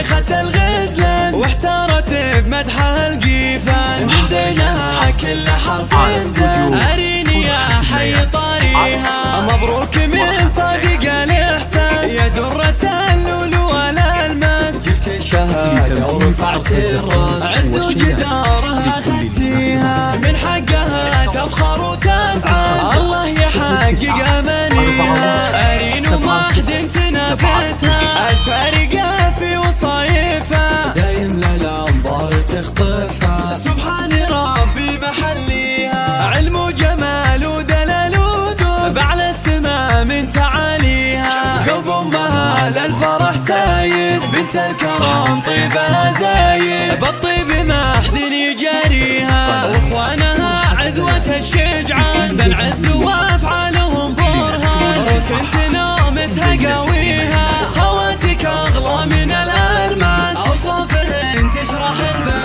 شيخة الغزلان، واحتارت بمدحها القيفان، من زينها كل حرف زان. أريني يا حي طاريها، مبروك من صادق الإحساس، يا درة اللؤلؤ والألماس، جبت الشهادة ورفعت الراس، عز وجدارها أخذتيها، من حقها تفخر وتسعى، الله يحقق أمانيها. أرين وما حد تنافسها، الفارقة في وصايفها، دايم للأنظار تخطفها، سبحان ربي محليها، علم وجمال ودلال وذوب، على السما من تعاليها، قلب أمها للفرح سايد، بنت الكرم طيبها زايد، بالطيب ما حد يجاريها، واخوانها عزوة الشجعان، بالعز وافعالهم برهان، روس تنامسها قويها، خواتك اغلى من الالماس، اوصافهن تشرح البال.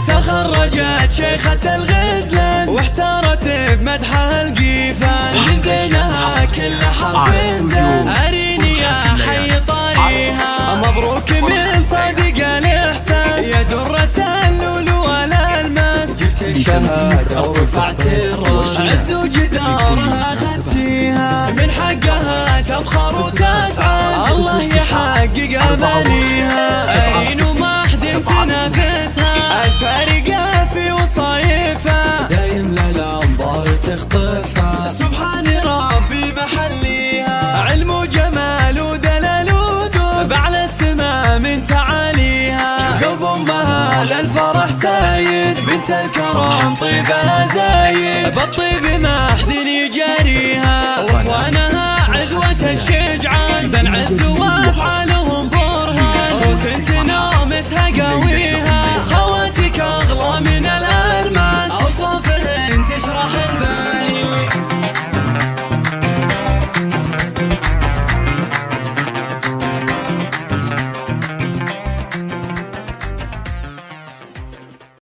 تخرجت شيخة الغزلان، واحتارت بمدحها القيفان، من زينها كل حرف زان. أريني يا حي طاريها، مبروك من صادق الإحساس، يا درة اللؤلؤ والألماس، جبت الشهادة ورفعت الراس، عز وجدارها أخذتيها، من حقها تفخر وتسعى، الله يحقق أمانيها. أرين وما حد تنافسها، الفارقة في وصايفها، دايم للأنظار تخطفها، سبحان ربي محليها، علم وجمال ودلال وذوب، على السما من تعاليها، قلب أمها للفرح سايد، بنت الكرم طيبها زايد، بالطيب ما حد يجاريها، واخوانها عزوة الشجعان، بالعز وافعال